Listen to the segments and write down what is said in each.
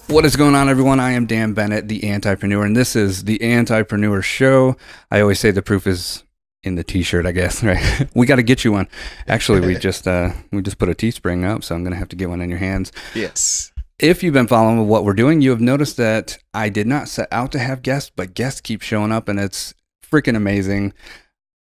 What is going on, everyone? I am Dan Bennett, the Antipreneur, and this is the Antipreneur Show. I always say the proof is in the t-shirt, I guess, right? We got to get you one. Actually, we just put a Teespring up, so I'm going to have to get one in your hands. Yes. If you've been following what we're doing, you have noticed that I did not set out to have guests, but guests keep showing up, and it's freaking amazing.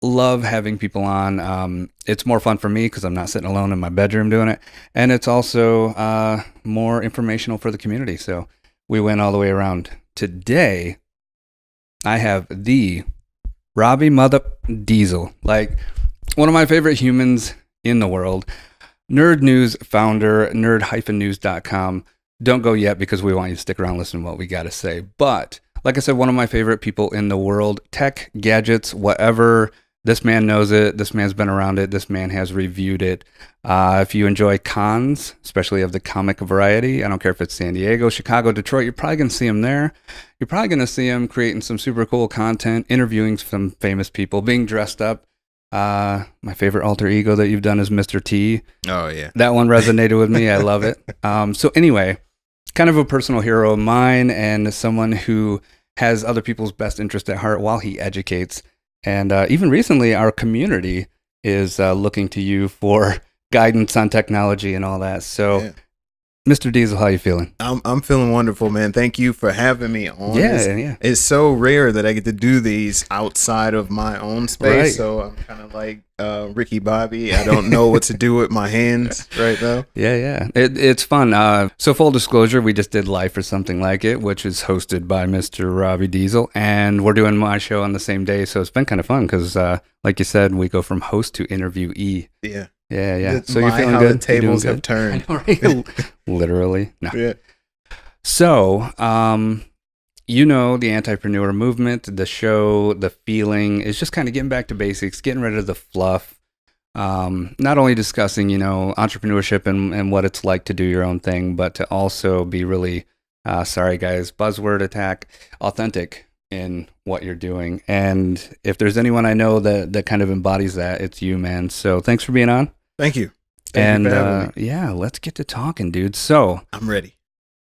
Love having people on. It's more fun for me because I'm not sitting alone in my bedroom doing it. And it's also more informational for the community. So we went all the way around. Today, I have the Robbie Deezle, like one of my favorite humans in the world. Nerd News founder, nerd-news.com. Don't go yet because we want you to stick around and listen to what we got to say. But like I said, one of my favorite people in the world, tech, gadgets, whatever. This man knows it. This man's been around it. This man has reviewed it. If you enjoy cons, especially of the comic variety, I don't care if it's San Diego, Chicago, Detroit, you're probably going to see him there. You're probably going to see him creating some super cool content, interviewing some famous people, being dressed up. My favorite alter ego that you've done is Mr. T. Oh, yeah. That one resonated with me. I love it. So anyway, kind of a personal hero of mine and someone who has other people's best interest at heart while he educates. And even recently, our community is looking to you for guidance on technology and all that. So, yeah. Mr. Deezle, how you feeling? I'm feeling wonderful, man. Thank you for having me on. Yeah. It's so rare that I get to do these outside of my own space. Right. So I'm kind of like Ricky Bobby. I don't know what to do with my hands right now. Yeah. It's fun. So full disclosure, we just did Life or Something Like It, which is hosted by Mr. Robbie Deezle. And we're doing my show on the same day. So it's been kind of fun because, like you said, we go from host to interviewee. Yeah. Yeah. So you're feeling good? The tables have turned. I know, right? Literally. No. Yeah. So, you know, the Antipreneur movement, the show, the feeling is just kind of getting back to basics, getting rid of the fluff. Not only discussing, you know, entrepreneurship and what it's like to do your own thing, but to also be really, sorry guys, buzzword attack, authentic in what you're doing. And if there's anyone I know that kind of embodies that, it's you, man. So thanks for being on. Thank you. Yeah, let's get to talking, dude. So I'm ready.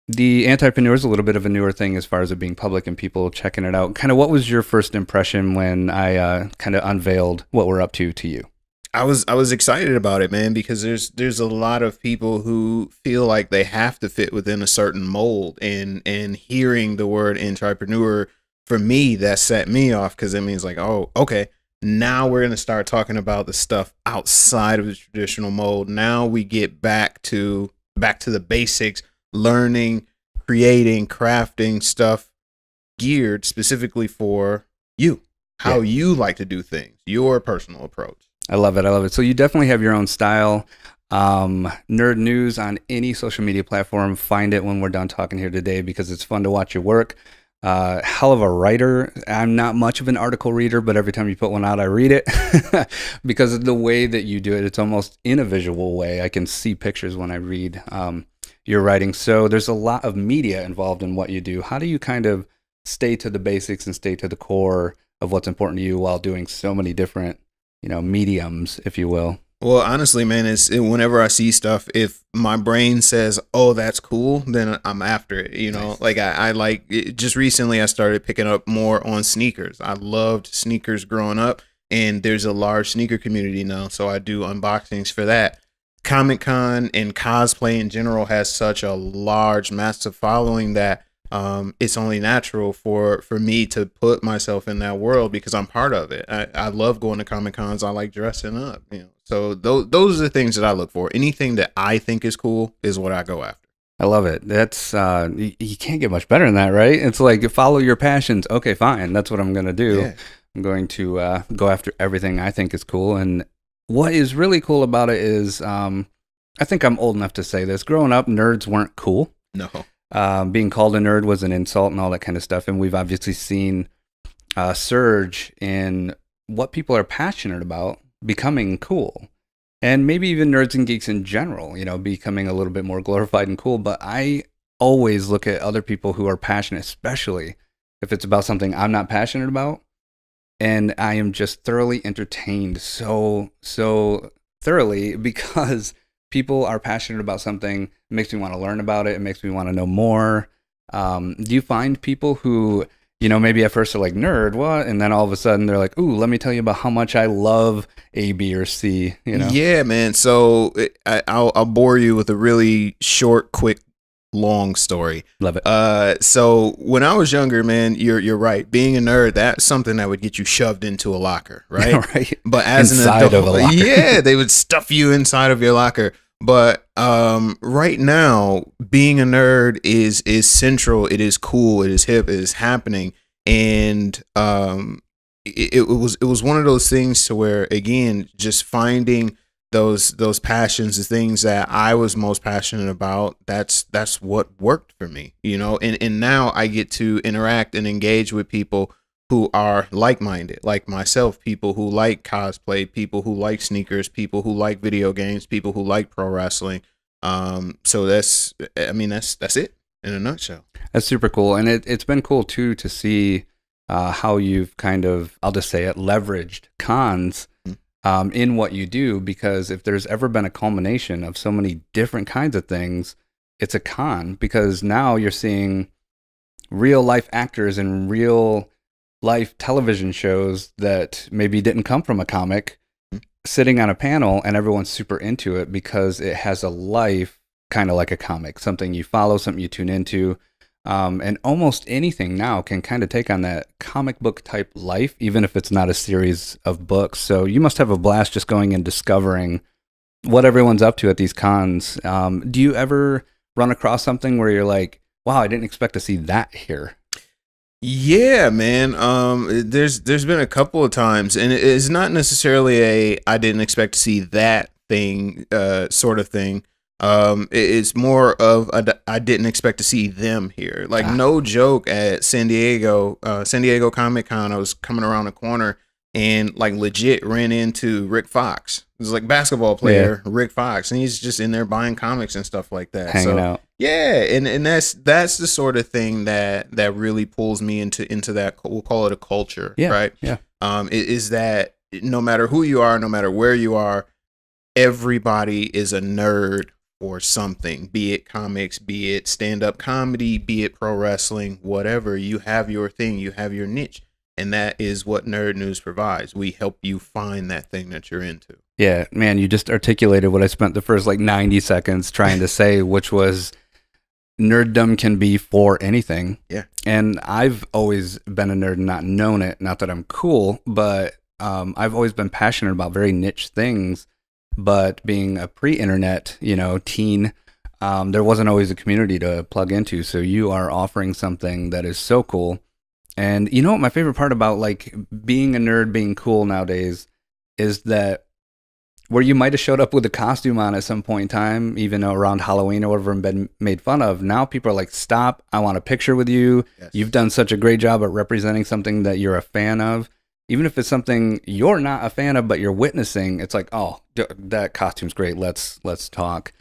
The Antipreneur is a little bit of a newer thing as far as it being public and people checking it out. Kind of what was your first impression when I kind of unveiled what we're up to you? I was excited about it, man, because there's a lot of people who feel like they have to fit within a certain mold, and hearing the word entrepreneur, for me, that set me off because it means like, oh, okay, now we're going to start talking about the stuff outside of the traditional mold. Now we get back to the basics, learning, creating, crafting stuff geared specifically for you, how you like to do things, your personal approach. I love it. So you definitely have your own style. Nerd News on any social media platform. Find it when we're done talking here today because it's fun to watch your work. Hell of a writer. I'm not much of an article reader, but every time you put one out, I read it because of the way that you do it. It's almost in a visual way. I can see pictures when I read your writing. So there's a lot of media involved in what you do. How do you kind of stay to the basics and stay to the core of what's important to you while doing so many different, you know, mediums, if you will? Well, honestly, man, whenever I see stuff, if my brain says, oh, that's cool, then I'm after it. You know, like I like it. Just recently I started picking up more on sneakers. I loved sneakers growing up, and there's a large sneaker community now. So I do unboxings for that. Comic-Con and cosplay in general has such a large, massive following that it's only natural for me to put myself in that world because I'm part of it. I love going to Comic-Cons. I like dressing up, you know. So those are the things that I look for. Anything that I think is cool is what I go after. I love it. That's you can't get much better than that, right? It's like follow your passions. Okay, fine. That's what I'm going to do. Yeah. I'm going to go after everything I think is cool. And what is really cool about it is I think I'm old enough to say this. Growing up, nerds weren't cool. No. Being called a nerd was an insult and all that kind of stuff. And we've obviously seen a surge in what people are passionate about becoming cool. And maybe even nerds and geeks in general, you know, becoming a little bit more glorified and cool. But I always look at other people who are passionate, especially if it's about something I'm not passionate about. And I am just thoroughly entertained so thoroughly because people are passionate about something. It makes me want to learn about it. It makes me want to know more. Do you find people who, maybe at first are like, nerd, what? And then all of a sudden they're like, ooh, let me tell you about how much I love A, B, or C, Yeah, man. So I'll bore you with a really short, quick, long story. Love it. So when I was younger, man, you're right. Being a nerd, that's something that would get you shoved into a locker, right? Right. But as Inside an adult, of a locker. yeah, they would stuff you inside of your locker. But right now, being a nerd is central. It is cool. It is hip. It is happening. And it was one of those things to where, again, just finding those passions, the things that I was most passionate about, that's what worked for me, and now I get to interact and engage with people who are like-minded, like myself, people who like cosplay, people who like sneakers, people who like video games, people who like pro wrestling. So that's it in a nutshell. That's super cool. And it's been cool too to see how you've kind of, I'll just say it, leveraged cons in what you do, because if there's ever been a culmination of so many different kinds of things, it's a con, because now you're seeing real life actors in real life television shows that maybe didn't come from a comic sitting on a panel, and everyone's super into it because it has a life kind of like a comic, something you follow, something you tune into. And almost anything now can kind of take on that comic book type life, even if it's not a series of books. So you must have a blast just going and discovering what everyone's up to at these cons. Do you ever run across something where you're like, wow, I didn't expect to see that here? Yeah, man. There's been a couple of times, and it's not necessarily I didn't expect to see that thing, sort of thing. It's more of I didn't expect to see them here. Like, no joke, at San Diego Comic-Con, I was coming around the corner and like legit ran into Rick Fox. It was like basketball player, yeah. Rick Fox, and he's just in there buying comics and stuff like that. Hanging out. Yeah, and that's the sort of thing that really pulls me into that, we'll call it a culture, yeah, right? Yeah. Is that no matter who you are, no matter where you are, everybody is a nerd or something, be it comics, be it stand-up comedy, be it pro wrestling, whatever. You have your thing, you have your niche, and that is what Nerd News provides. We help you find that thing that you're into. Yeah, man, you just articulated what I spent the first 90 seconds trying to say, which was nerddom can be for anything. Yeah. And I've always been a nerd and not known it. Not that I'm cool, but I've always been passionate about very niche things. But being a pre-internet, teen, there wasn't always a community to plug into. So you are offering something that is so cool. And you know what my favorite part about being a nerd, being cool nowadays is that where you might have showed up with a costume on at some point in time, even around Halloween or whatever, and been made fun of, now people are like, stop, I want a picture with you. Yes. You've done such a great job at representing something that you're a fan of. Even if it's something you're not a fan of, but you're witnessing, it's like, oh, that costume's great. Let's talk.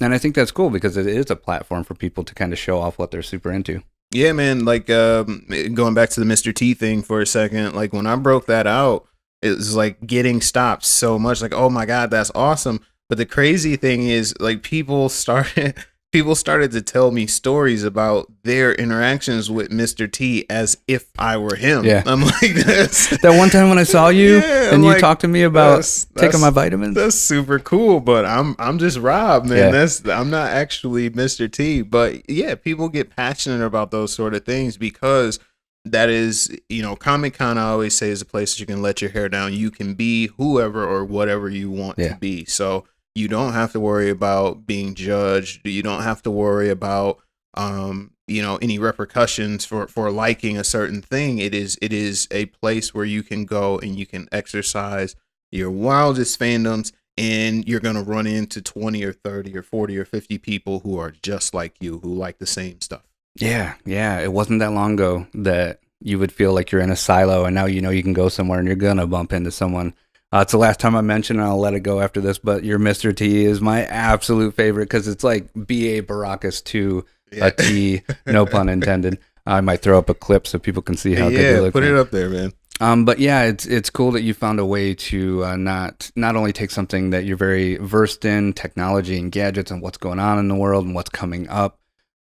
And I think that's cool because it is a platform for people to kind of show off what they're super into. Yeah, man. Going back to the Mr. T thing for a second, when I broke that out, it was getting stopped so much. Oh my God, that's awesome. But the crazy thing is, people started to tell me stories about their interactions with Mr. T as if I were him. Yeah. I'm like, that one time when I saw you and you talked to me about taking my vitamins. That's super cool, but I'm just Rob, man. Yeah. I'm not actually Mr. T. But yeah, people get passionate about those sort of things because that is, Comic-Con, I always say, is a place that you can let your hair down. You can be whoever or whatever you want to be. So you don't have to worry about being judged. You don't have to worry about, any repercussions for liking a certain thing. It is a place where you can go and you can exercise your wildest fandoms, and you're going to run into 20 or 30 or 40 or 50 people who are just like you, who like the same stuff. Yeah. It wasn't that long ago that you would feel like you're in a silo, and now you can go somewhere and you're going to bump into someone. It's the last time I mentioned, and I'll let it go after this, but your Mr. T is my absolute favorite because it's like B.A. Baracus to a T, no pun intended. I might throw up a clip so people can see how good they look. Put it up there, man. But yeah, it's cool that you found a way to not only take something that you're very versed in, technology and gadgets and what's going on in the world and what's coming up,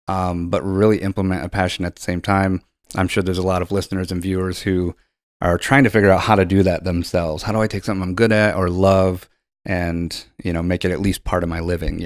but really implement a passion at the same time. I'm sure there's a lot of listeners and viewers who are trying to figure out how to do that themselves. How do I take something I'm good at or love and, make it at least part of my living,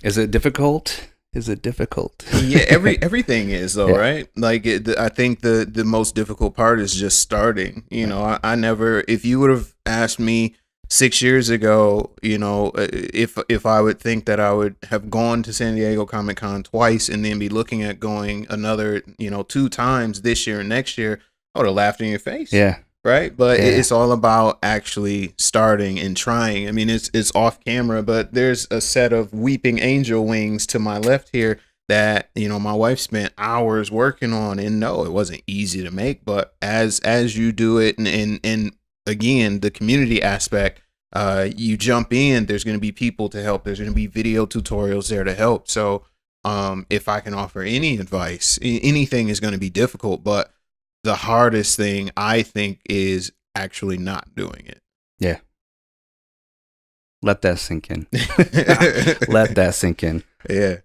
Is it difficult? Yeah, everything is though, Yeah. right? Like I think the most difficult part is just starting. I never, if you would have asked me 6 years ago, if I would think that I would have gone to San Diego Comic-Con twice and then be looking at going another, 2 times this year and next year, I would have laughed in your face. Yeah. Right. But Yeah. it's all about actually starting and trying. I mean, it's off camera, but there's a set of weeping angel wings to my left here that, my wife spent hours working on. And no, it wasn't easy to make. But as you do it and again, the community aspect, you jump in, there's going to be people to help. There's going to be video tutorials there to help. So if I can offer any advice, anything is going to be difficult. But the hardest thing, I think, is actually not doing it. Yeah. Let that sink in. Let that sink in. Yeah.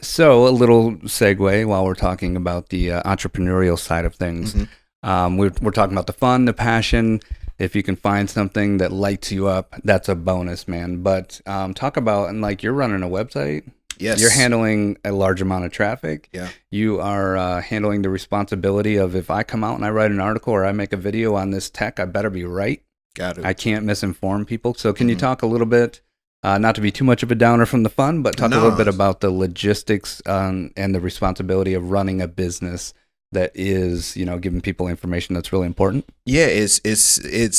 So a little segue while we're talking about the entrepreneurial side of things. Mm-hmm. We're talking about the fun, the passion. If you can find something that lights you up, that's a bonus, man. But talk about, and like you're running a website. Yes. You're handling a large amount of traffic. Yeah. You are handling the responsibility of if I come out and I write an article or I make a video on this tech, I better be right. Got it. I can't misinform people. So can you talk a little bit, not to be too much of a downer from the fun, but talk a little bit about the logistics and the responsibility of running a business that is, giving people information that's really important? Yeah, it's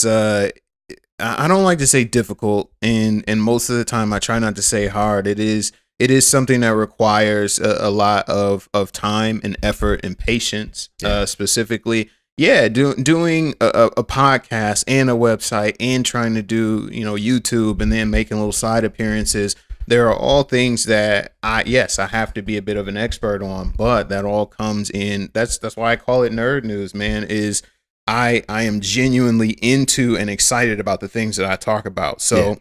I don't like to say difficult, and most of the time I try not to say hard. It is something that requires a lot of time and effort and patience. Specifically, doing a podcast and a website and trying to do YouTube and then making little side appearances. There are all things that I have to be a bit of an expert on, but that all comes in. That's why I call it nerd news, man. Is I am genuinely into and excited about the things that I talk about. So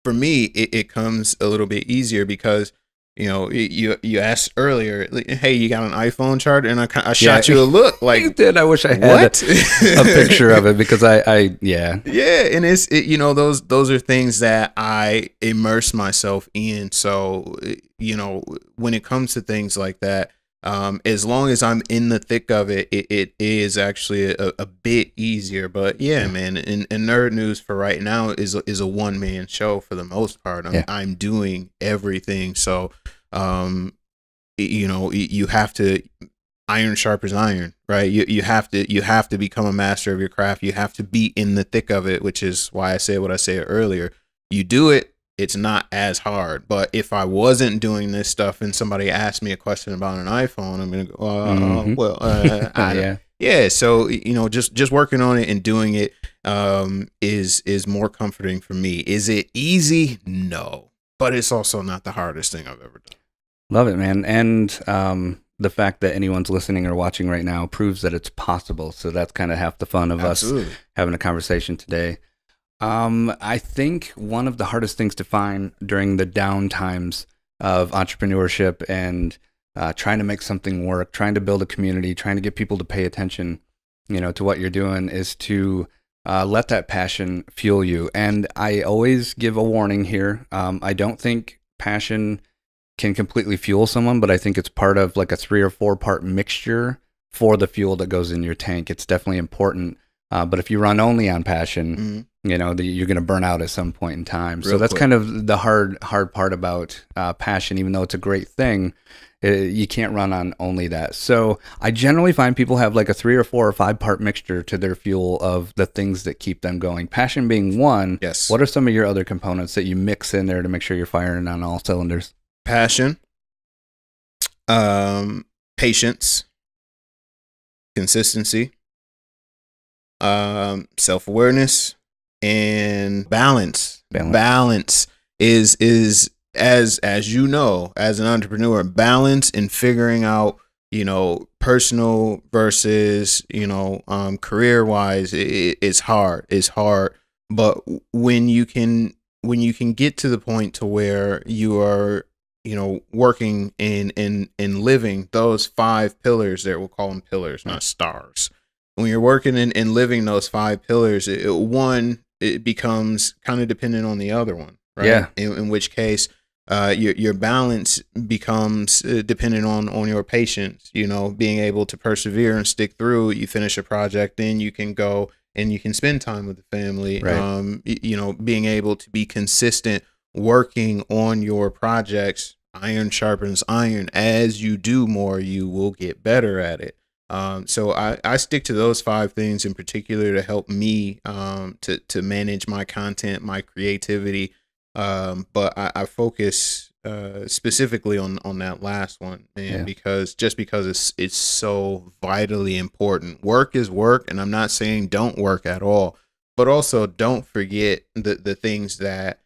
for me, it comes a little bit easier because, you asked earlier, hey, you got an iPhone charger? And I shot you a look like, you did. I wish I had what? a picture of it because yeah. Yeah. And those are things that I immerse myself in. So, when it comes to things like that, as long as I'm in the thick of it, it is actually a bit easier. But man, and Nerd News for right now is a one-man show for the most part. I'm doing everything. So, you have to, iron sharpens iron, right? You have to become a master of your craft. You have to be in the thick of it, which is why I said what I said earlier. You do it, it's not as hard. But if I wasn't doing this stuff and somebody asked me a question about an iPhone, I'm going to go, yeah. So, just working on it and doing it is more comforting for me. Is it easy? No, but it's also not the hardest thing I've ever done. Love it, man. And the fact that anyone's listening or watching right now proves that it's possible. So that's kind of half the fun of us having a conversation today. I think one of the hardest things to find during the down times of entrepreneurship and trying to make something work, trying to build a community, trying to get people to pay attention, to what you're doing is to let that passion fuel you. And I always give a warning here. I don't think passion can completely fuel someone, but I think it's part of like a 3 or 4 part mixture for the fuel that goes in your tank. It's definitely important. But if you run only on passion, you're going to burn out at some point in time. So that's kind of the hard part about passion. Even though it's a great thing, you can't run on only that. So I generally find people have like a 3 or 4 or 5 part mixture to their fuel of the things that keep them going. Passion being one. Yes. What are some of your other components that you mix in there to make sure you're firing on all cylinders? Passion, patience, consistency, self-awareness, and balance. Balance is as you know, as an entrepreneur, balance in figuring out personal versus, career wise, it's hard. It's hard. But when you can get to the point to where you are, working in living those 5 pillars there, we'll call them pillars, not stars. When you're working in living those 5 pillars, it becomes kind of dependent on the other one, right? Yeah. In which case, your balance becomes dependent on your patience, being able to persevere and stick through. You finish a project, then you can go and you can spend time with the family. Right. Being able to be consistent, working on your projects. Iron sharpens iron. As you do more, you will get better at it. So I stick to those 5 things in particular to help me to manage my content, my creativity. But I focus specifically on that last one, and because it's so vitally important. Work is work, and I'm not saying don't work at all, but also don't forget the things that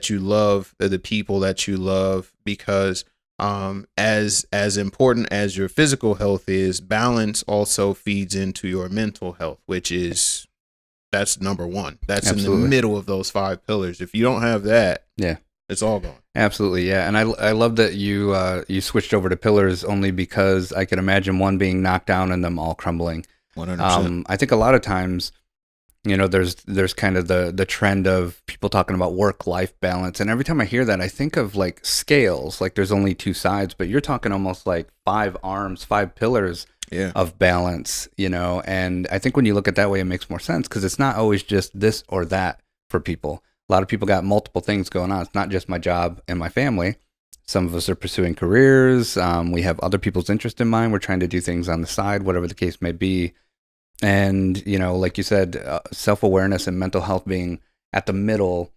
you love, the people that you love, because as important as your physical health is, balance also feeds into your mental health, that's number 1. That's Absolutely. in the middle of those 5 pillars. If you don't have that, it's all gone. Absolutely, yeah. And I love that you switched over to pillars, only because I can imagine one being knocked down and them all crumbling. 100%. I think a lot of times, there's kind of the trend of people talking about work-life balance. And every time I hear that, I think of like scales, like there's only 2 sides, but you're talking almost like 5 arms, 5 pillars of balance, and I think when you look at that way, it makes more sense, because it's not always just this or that for people. A lot of people got multiple things going on. It's not just my job and my family. Some of us are pursuing careers. We have other people's interest in mind. We're trying to do things on the side, whatever the case may be. And, like you said, self-awareness and mental health being at the middle,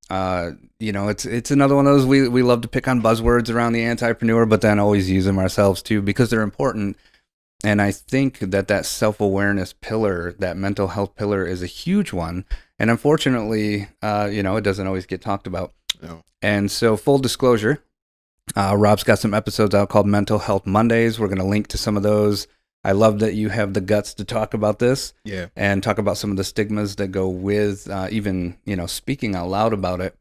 it's another one of those, we love to pick on buzzwords around the Antipreneur, but then always use them ourselves too, because they're important. And I think that self-awareness pillar, that mental health pillar, is a huge one. And unfortunately, it doesn't always get talked about. No. And so, full disclosure, Rob's got some episodes out called Mental Health Mondays. We're going to link to some of those. I love that you have the guts to talk about this, and talk about some of the stigmas that go with even, speaking out loud about it.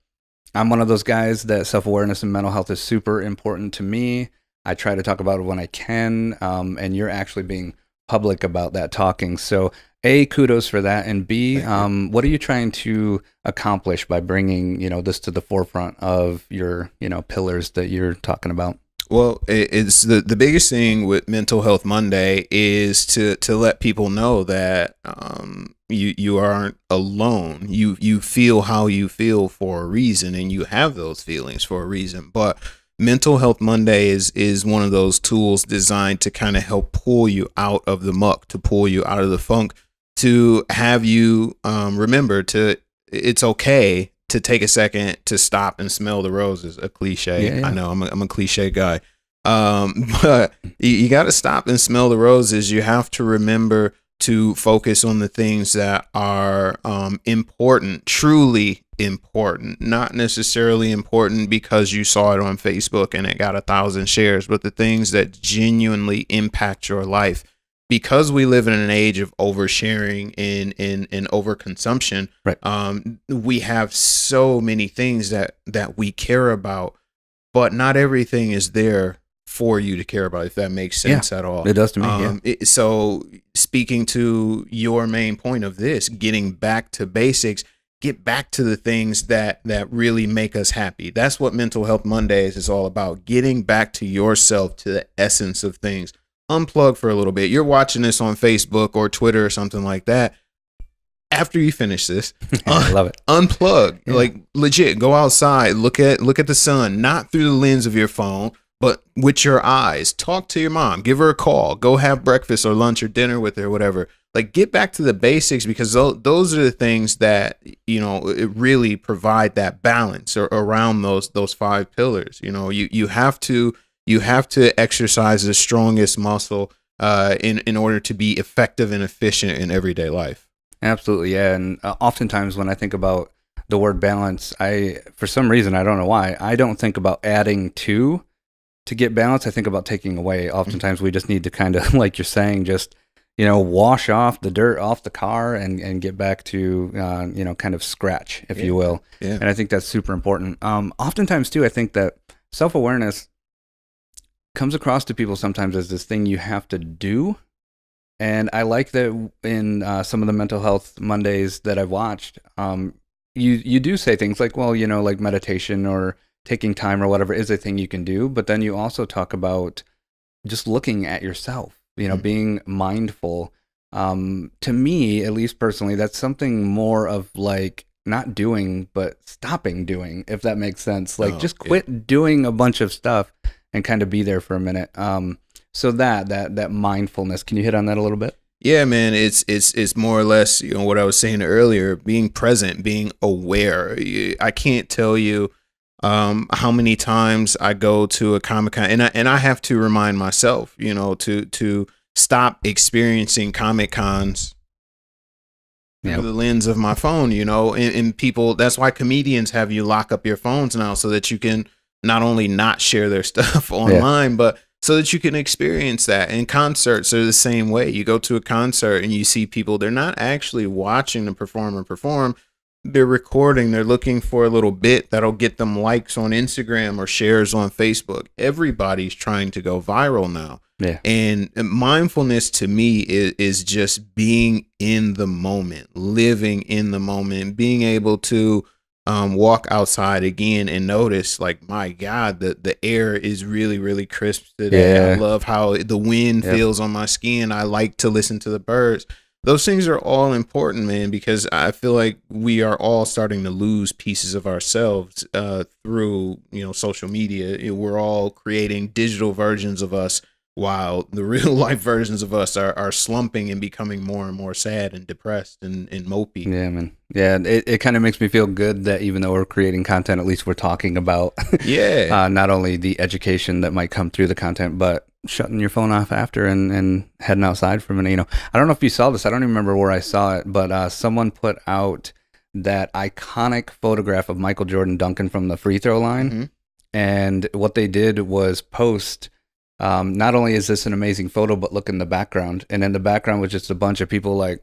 I'm one of those guys that self-awareness and mental health is super important to me. I try to talk about it when I can, and you're actually being public about that talking. So, A, kudos for that, and B, what are you trying to accomplish by bringing, this to the forefront of your, pillars that you're talking about? Well, it's the biggest thing with Mental Health Monday is to let people know that you aren't alone. You feel how you feel for a reason, and you have those feelings for a reason. But Mental Health Monday is one of those tools designed to kind of help pull you out of the muck, to pull you out of the funk, to have you remember it's okay to take a second to stop and smell the roses. A cliche. I know I'm a cliche guy. But you got to stop and smell the roses. You have to remember to focus on the things that are important, truly important, not necessarily important because you saw it on Facebook and it got 1,000 shares, but the things that genuinely impact your life. Because we live in an age of oversharing and overconsumption, right. We have so many things that we care about, but not everything is there for you to care about, if that makes sense at all. It does to me. So speaking to your main point of this, getting back to basics, get back to the things that really make us happy. That's what Mental Health Mondays is all about, getting back to yourself, to the essence of things. Unplug for a little bit. You're watching this on Facebook or Twitter or something like that. After you finish this, I love it. Unplug. Like legit, go outside, look at the sun, not through the lens of your phone, but with your eyes. Talk to your mom, give her a call, go have breakfast or lunch or dinner with her, or whatever. Like, get back to the basics, because those are the things that, it really provide that balance around those 5 pillars. You have to exercise the strongest muscle in order to be effective and efficient in everyday life. Absolutely, yeah. And oftentimes when I think about the word balance, for some reason, I don't know why, I don't think about adding to. to get balance, I think about taking away. Oftentimes we just need to kind of, like you're saying, just, wash off the dirt off the car and get back to, kind of scratch, if you will. Yeah. And I think that's super important. Oftentimes too, I think that self-awareness comes across to people sometimes as this thing you have to do. And I like that in some of the Mental Health Mondays that I've watched, you do say things like, well, like meditation or taking time or whatever is a thing you can do. But then you also talk about just looking at yourself, being mindful. To me, at least personally, that's something more of like not doing, but stopping doing, if that makes sense. Like just quit doing a bunch of stuff and kind of be there for a minute. So that mindfulness, can you hit on that a little bit? Yeah, man, it's more or less, what I was saying earlier, being present, being aware. I can't tell you how many times I go to a Comic-Con and I have to remind myself, to stop experiencing Comic-Cons through the lens of my phone, and people, that's why comedians have you lock up your phones now so that you can not only not share their stuff online, but so that you can experience that. And concerts are the same way. You go to a concert and you see people, they're not actually watching the performer perform. They're recording. They're looking for a little bit that'll get them likes on Instagram or shares on Facebook. Everybody's trying to go viral now. Yeah. And mindfulness to me is just being in the moment, living in the moment, being able to walk outside again and notice, like, my God, the air is really, really crisp today. Yeah. I love how the wind feels on my skin. I like to listen to the birds. Those things are all important, man, because I feel like we are all starting to lose pieces of ourselves through, social media. We're all creating digital versions of us while the real life versions of us are slumping and becoming more and more sad and depressed and mopey. Yeah, man. Yeah, it kind of makes me feel good that even though we're creating content, at least we're talking about not only the education that might come through the content, but shutting your phone off after and heading outside for a minute. I don't know if you saw this. I don't even remember where I saw it, but someone put out that iconic photograph of Michael Jordan dunking from the free throw line. Mm-hmm. And what they did was post, not only is this an amazing photo, but look in the background. And in the background was just a bunch of people like,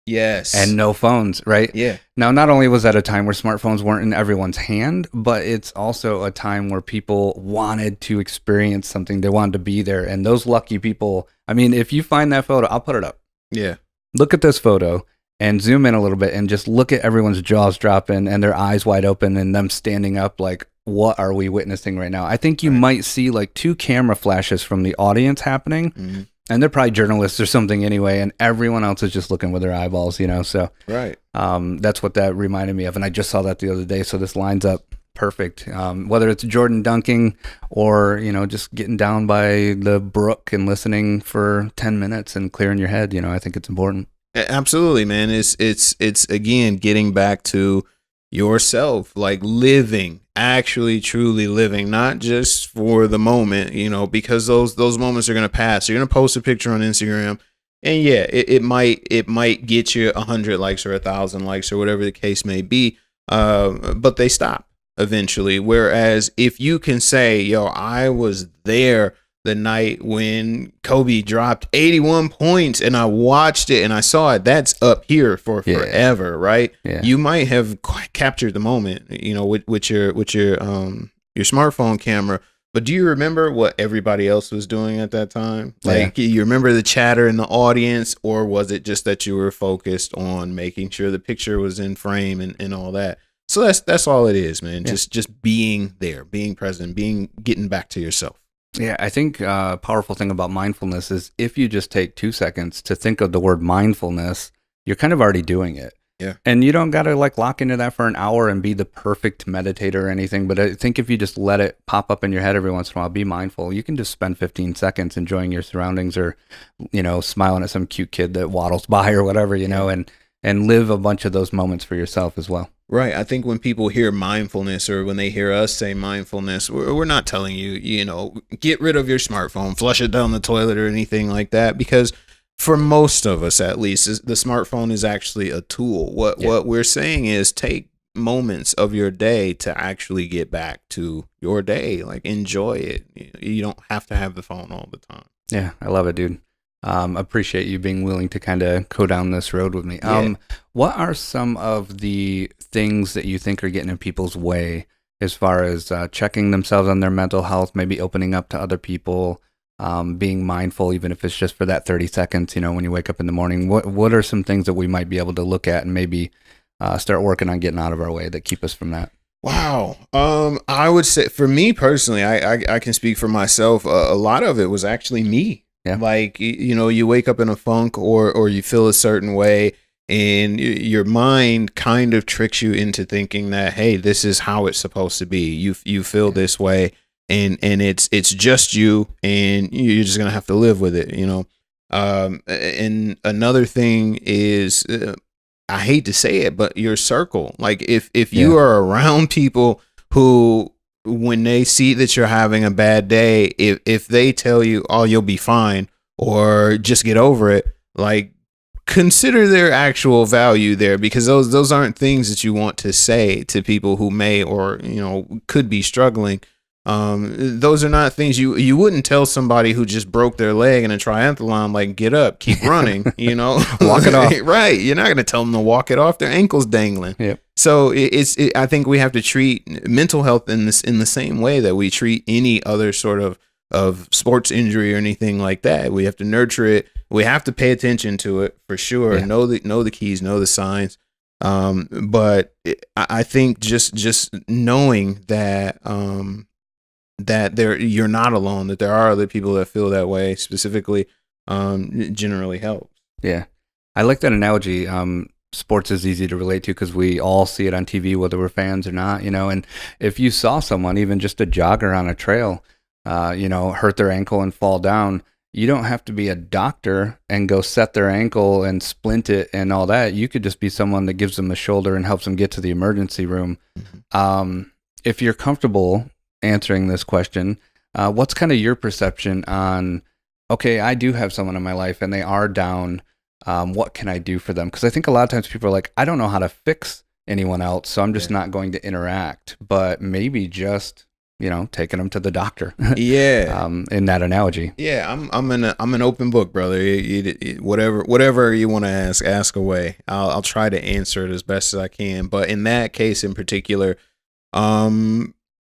yes, and no phones, right? Yeah. Now, not only was that a time where smartphones weren't in everyone's hand, but it's also a time where people wanted to experience something. They wanted to be there. And those lucky people, I mean, if you find that photo, I'll put it up. Yeah. Look at this photo and zoom in a little bit and just look at everyone's jaws dropping and their eyes wide open and them standing up like, what are we witnessing right now? I think you might see like 2 camera flashes from the audience happening. Mm-hmm. And they're probably journalists or something anyway, and everyone else is just looking with their eyeballs, so that's what that reminded me of. And I just saw that the other day, so this lines up perfect. Whether it's Jordan dunking or, just getting down by the brook and listening for 10 minutes and clearing your head, I think it's important. Absolutely, man. It's again getting back to yourself, like living, actually truly living, not just for the moment, because those moments are going to pass. You're going to post a picture on Instagram and it might get you 100 likes or 1,000 likes or whatever the case may be. But they stop eventually. Whereas if you can say, yo, I was there the night when Kobe dropped 81 points and I watched it and I saw it, that's up here for forever, right? Yeah. You might have captured the moment, with your smartphone camera, but do you remember what everybody else was doing at that time? Like, you remember the chatter in the audience, or was it just that you were focused on making sure the picture was in frame and all that? So that's all it is, man. Yeah. Just being there, being present, getting back to yourself. Yeah, I think a powerful thing about mindfulness is if you just take 2 seconds to think of the word mindfulness, you're kind of already doing it. Yeah. And you don't got to like lock into that for an hour and be the perfect meditator or anything. But I think if you just let it pop up in your head every once in a while, be mindful. You can just spend 15 seconds enjoying your surroundings or, smiling at some cute kid that waddles by or whatever, and live a bunch of those moments for yourself as well. Right. I think when people hear mindfulness or when they hear us say mindfulness, we're not telling you, get rid of your smartphone, flush it down the toilet or anything like that, because for most of us, at least, the smartphone is actually a tool. What we're saying is take moments of your day to actually get back to your day. Like, enjoy it. You don't have to have the phone all the time. Yeah, I love it, dude. Appreciate you being willing to kind of go down this road with me. Yeah. What are some of the things that you think are getting in people's way as far as checking themselves on their mental health, maybe opening up to other people, being mindful, even if it's just for that 30 seconds, when you wake up in the morning? What are some things that we might be able to look at and maybe start working on getting out of our way that keep us from that? Wow. I would say for me personally, I can speak for myself. A lot of it was actually me. Yeah. Like, you wake up in a funk or you feel a certain way, and your mind kind of tricks you into thinking that, hey, this is how it's supposed to be. You feel this way, and it's just you, and you're just gonna have to live with it. And another thing is, I hate to say it, but your circle. Like, if you are around people who, when they see that you're having a bad day, if they tell you, oh, you'll be fine, or just get over it, like, consider their actual value there, because those aren't things that you want to say to people who may or could be struggling. Those are not things you wouldn't tell somebody who just broke their leg in a triathlon, like, get up, keep running, Walk it off. Right. You're not going to tell them to walk it off. Their ankle's dangling. Yep. So I think we have to treat mental health in the same way that we treat any other sort of sports injury or anything like that. We have to nurture it. We have to pay attention to it for sure. Yeah. Know the keys, know the signs. But I think just knowing that that you're not alone, that there are other people that feel that way specifically, generally helps. Yeah. I like that analogy. Sports is easy to relate to because we all see it on TV, whether we're fans or not, and if you saw someone, even just a jogger on a trail, hurt their ankle and fall down, you don't have to be a doctor and go set their ankle and splint it and all that. You could just be someone that gives them a shoulder and helps them get to the emergency room. Mm-hmm. If you're comfortable answering this question, what's kind of your perception on, okay, I do have someone in my life and they are down. What can I do for them? Because I think a lot of times people are like, I don't know how to fix anyone else, so I'm just not going to interact. But maybe just, taking them to the doctor. Yeah. In that analogy. Yeah, I'm an open book, brother. Whatever you want to ask away. I'll try to answer it as best as I can. But in that case in particular,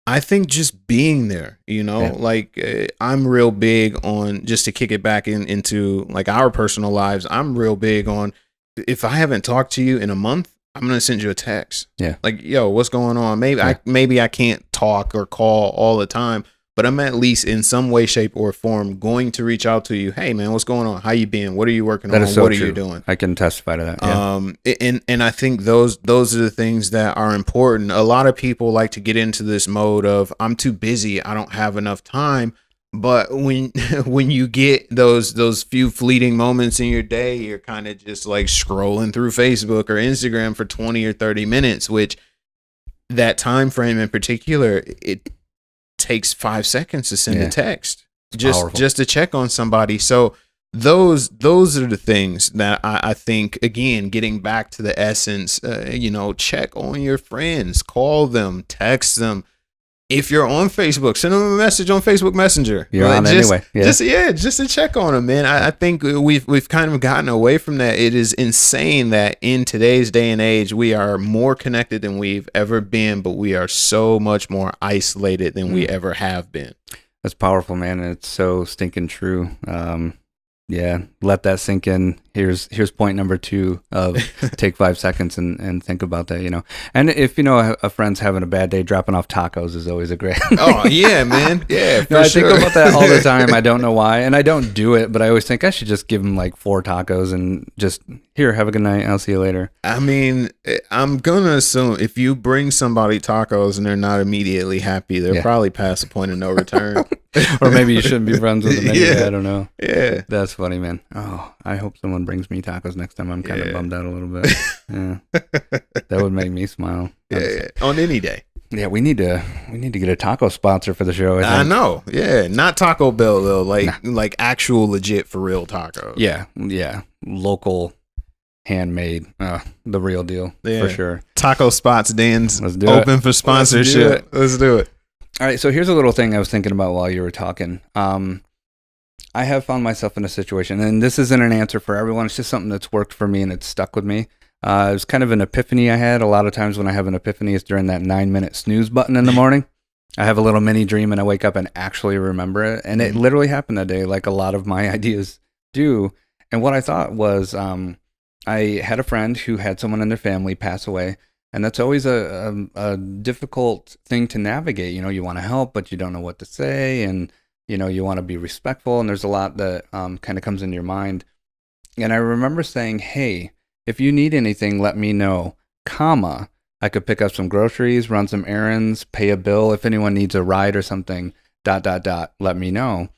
I think just being there, like, I'm real big on, just to kick it back into like our personal lives, I'm real big on, if I haven't talked to you in a month, I'm going to send you a text. Yeah. Like, yo, what's going on? Maybe I can't talk or call all the time, but I'm at least in some way, shape, or form going to reach out to you. Hey, man, what's going on? How you been? What are you working on? So what true. are you doing? I can testify to that. Yeah. And I think those are the things that are important. A lot of people like to get into this mode of, I'm too busy, I don't have enough time. But when you get those few fleeting moments in your day, you're kind of just like scrolling through Facebook or Instagram for 20 or 30 minutes, which that time frame in particular, it takes 5 seconds to send a text, just to check on somebody. So those are the things that I think, again, getting back to the essence, check on your friends, call them, text them. If you're on Facebook, send them a message on Facebook Messenger. You're on anyway. Yeah. Just to check on them, man. I think we've kind of gotten away from that. It is insane that in today's day and age, we are more connected than we've ever been, but we are so much more isolated than we ever have been. That's powerful, man. And it's so stinking true. Yeah, let that sink in. Here's point number 2 of take 5 seconds and think about that, And if a friend's having a bad day, dropping off tacos is always a great. Oh yeah, man. Yeah, for I sure. think about that all the time. I don't know why, and I don't do it, but I always think I should just give them like 4 tacos and just, here, have a good night. I'll see you later. I mean, I'm gonna assume if you bring somebody tacos and they're not immediately happy, they're probably past the point of no return. Or maybe you shouldn't be friends with them anyway. Yeah. I don't know. Yeah. That's funny, man. Oh, I hope someone brings me tacos next time. I'm kind of bummed out a little bit. Yeah. That would make me smile. Yeah. On any day. Yeah, we need to get a taco sponsor for the show. I know. Yeah. Not Taco Bell though. Like actual legit for real tacos. Yeah. Yeah. Local handmade, the real deal for sure. Taco spots, Dan's Let's do open it. for sponsorship. Let's do it. All right, so here's a little thing I was thinking about while you were talking. I have found myself in a situation, and this isn't an answer for everyone. It's just something that's worked for me and it's stuck with me. It was kind of an epiphany I had. A lot of times when I have an epiphany, it's during that 9-minute snooze button in the morning. I have a little mini dream and I wake up and actually remember it. And it literally happened that day, like a lot of my ideas do. And what I thought was, I had a friend who had someone in their family pass away. And that's always a difficult thing to navigate. You know, you want to help, but you don't know what to say. And, you know, you want to be respectful. And there's a lot that kind of comes into your mind. And I remember saying, hey, if you need anything, let me know, comma, I could pick up some groceries, run some errands, pay a bill. If anyone needs a ride or something, ... let me know.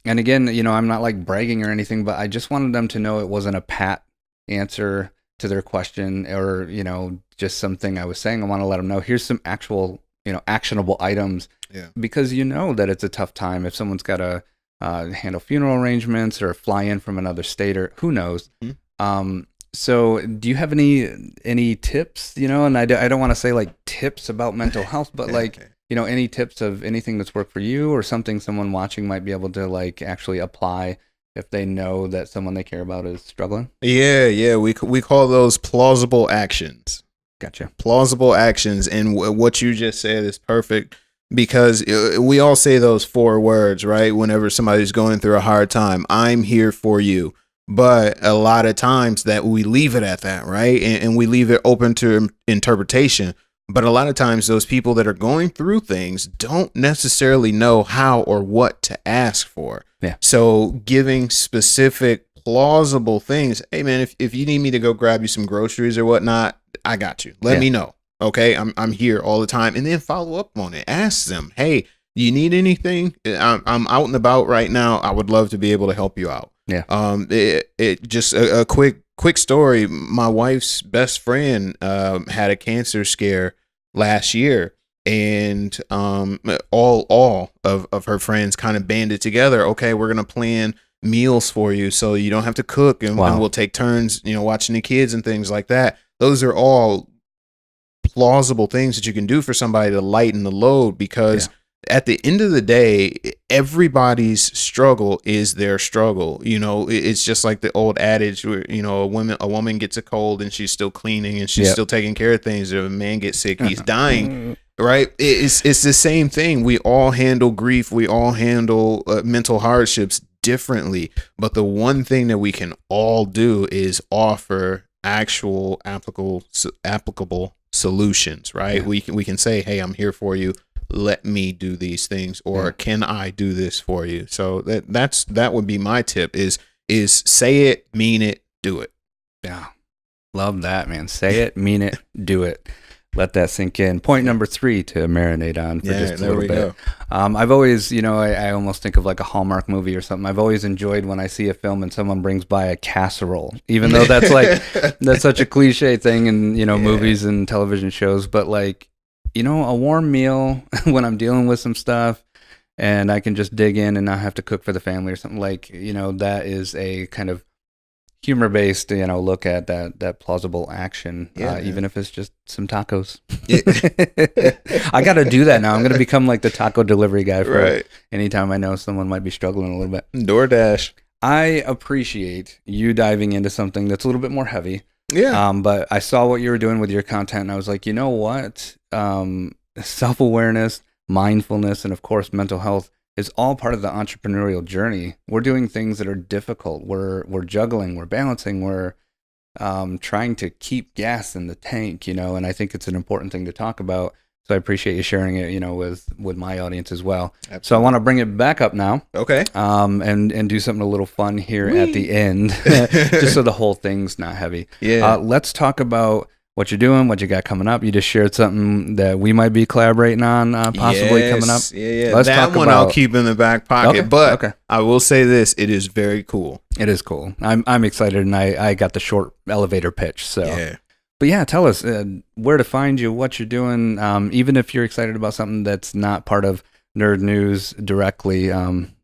And again, you know, I'm not like bragging or anything, but I just wanted them to know it wasn't a pat answer to their question or, you know, just something I was saying. I want to let them know, here's some actual, you know, actionable items. Yeah. Because you know that it's a tough time if someone's got to handle funeral arrangements or fly in from another state or who knows. Mm-hmm. So do you have any tips, you know, and I don't want to say like tips about mental health, but like, you know, any tips of anything that's worked for you or something someone watching might be able to like actually apply if they know that someone they care about is struggling? Yeah. We call those plausible actions. Gotcha. Plausible actions. And what you just said is perfect because we all say those 4 words, right? Whenever somebody's going through a hard time, I'm here for you. But a lot of times that we leave it at that, right? And we leave it open to interpretation. But a lot of times those people that are going through things don't necessarily know how or what to ask for. Yeah. So giving specific, plausible things. Hey, man, if you need me to go grab you some groceries or whatnot, I got you. Let me know. Okay, I'm here all the time. And then follow up on it. Ask them, hey, do you need anything? I'm out and about right now. I would love to be able to help you out. Yeah. It just a quick story. My wife's best friend had a cancer scare last year, and all of her friends kind of banded together. Okay, we're gonna plan meals for you, so you don't have to cook, and we'll take turns, you know, watching the kids and things like that. Those are all plausible things that you can do for somebody to lighten the load because. Yeah. At the end of the day, everybody's struggle is their struggle. You know, it's just like the old adage where, you know, a woman gets a cold and she's still cleaning and she's still taking care of things. If a man gets sick, he's dying, right? It's the same thing. We all handle grief. We all handle mental hardships differently. But the one thing that we can all do is offer actual applicable solutions, right? Yeah. We can say, hey, I'm here for you. Let me do these things, or can I do this for you? So that would be my tip is say it, mean it, do it. Yeah. Love that, man. Say it, mean it, do it. Let that sink in. Point number 3 to marinate on for just a little bit. I've always, you know, I almost think of like a Hallmark movie or something. I've always enjoyed when I see a film and someone brings by a casserole, even though that's like, that's such a cliche thing in, you know, movies and television shows, but like, you know, a warm meal when I'm dealing with some stuff and I can just dig in and not have to cook for the family or something, like, you know, that is a kind of humor-based, you know, look at that plausible action, even if it's just some tacos. I got to do that now. I'm going to become like the taco delivery guy for anytime I know someone might be struggling a little bit. DoorDash. I appreciate you diving into something that's a little bit more heavy. Yeah. But I saw what you were doing with your content and I was like, you know what? Self-awareness, mindfulness, and of course, mental health is all part of the entrepreneurial journey. We're doing things that are difficult. We're juggling, we're balancing, we're trying to keep gas in the tank, you know, and I think it's an important thing to talk about. So I appreciate you sharing it, you know, with my audience as well. Absolutely. So I want to bring it back up now. Okay. And do something a little fun here at the end, just so the whole thing's not heavy. Yeah. Let's talk about what you're doing, what you got coming up. You just shared something that we might be collaborating on, possibly coming up. Yeah. Let's that one I'll keep in the back pocket. But I will say this: it is very cool. It is cool. I'm excited, and I got the short elevator pitch. So. Yeah. But yeah, tell us where to find you, what you're doing, even if you're excited about something that's not part of nerd news directly,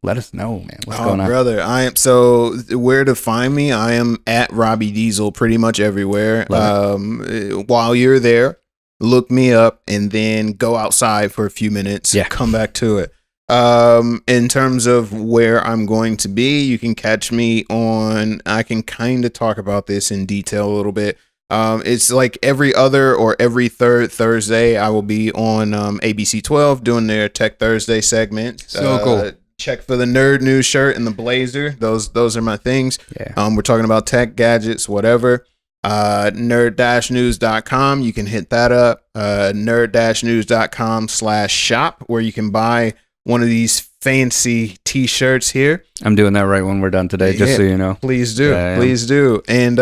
let us know, man. What's going on? Brother, I am so where to find me? I am at Robbie Deezle pretty much everywhere. While you're there, look me up and then go outside for a few minutes. Yeah. Come back to it. In terms of where I'm going to be, you can catch me on, I can kind of talk about this in detail a little bit. It's like every other or every third Thursday, I will be on ABC 12 doing their Tech Thursday segment. So cool. Check for the nerd news shirt and the blazer. Those are my things. Yeah. We're talking about tech, gadgets, whatever. Nerd-news.com. You can hit that up. Nerd-news.com/shop, where you can buy one of these fancy t-shirts here. I'm doing that right when we're done today, just so you know. Please do. Please do. And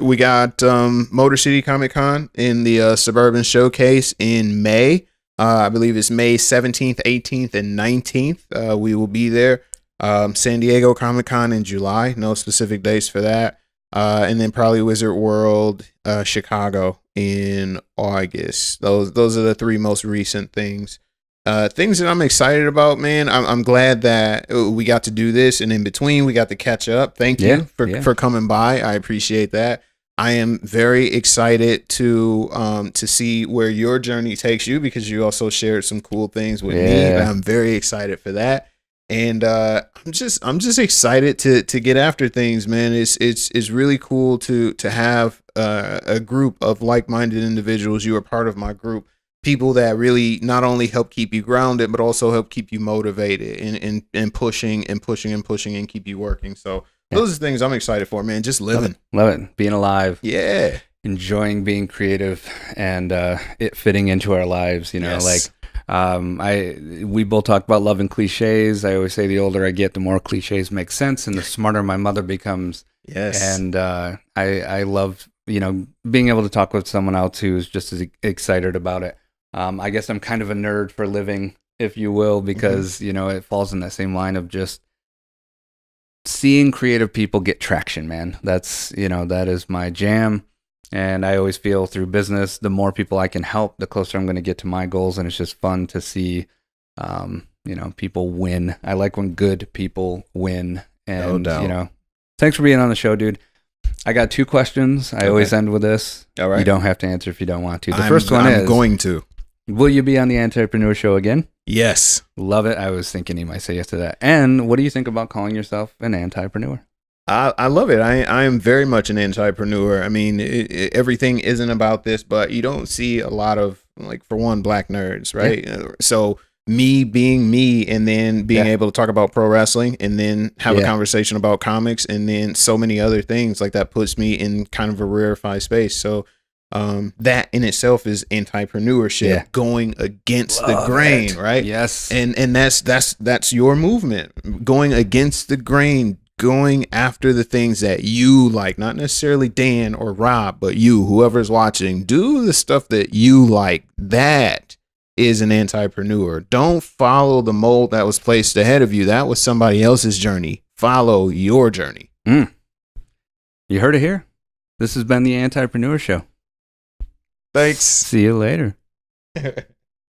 we got Motor City Comic Con in the Suburban Showcase in May. I believe it's May 17th, 18th, and 19th. We will be there. San Diego Comic Con in July. No specific dates for that. And then probably Wizard World, Chicago in August. Those are the three most recent things. Things that I'm excited about, man. I'm glad that we got to do this, and in between we got to catch up. Thank you for coming by. I appreciate that. I am very excited to see where your journey takes you, because you also shared some cool things with me. I'm very excited for that. And I'm just excited to get after things, man. It's really cool to have a group of like-minded individuals. You are part of my group. People that really not only help keep you grounded, but also help keep you motivated and pushing and keep you working. So those are things I'm excited for, man. Just living. Love it. Being alive. Yeah. Enjoying being creative and it fitting into our lives, you know, we both talk about loving cliches. I always say the older I get, the more cliches make sense and the smarter my mother becomes. Yes. And I love, you know, being able to talk with someone else who's just as excited about it. I guess I'm kind of a nerd for living, if you will, because, you know, it falls in that same line of just seeing creative people get traction, man. That's, you know, that is my jam. And I always feel through business, the more people I can help, the closer I'm going to get to my goals. And it's just fun to see, you know, people win. I like when good people win. And, No doubt. you know, thanks for being on the show, dude. I got 2 questions. I always end with this. All right. You don't have to answer if you don't want to. The first one is, I'm going to. Will you be on the Entrepreneur show again? Yes. Love it. I was thinking you might say yes to that. And what do you think about calling yourself an Antipreneur? I love it. I am very much an entrepreneur. I mean, everything isn't about this, but you don't see a lot of, like, for one, black nerds, right? Yeah. So me being me, and then being able to talk about pro wrestling, and then have a conversation about comics, and then so many other things like that puts me in kind of a rarefied space. So that in itself is entrepreneurship, going against the grain, right? Yes. And that's your movement, going against the grain, going after the things that you like, not necessarily Dan or Rob, but you, whoever's watching. Do the stuff that you like. That is an entrepreneur. Don't follow the mold that was placed ahead of you. That was somebody else's journey. Follow your journey. You heard it here. This has been the Entrepreneur Show. Thanks. See you later.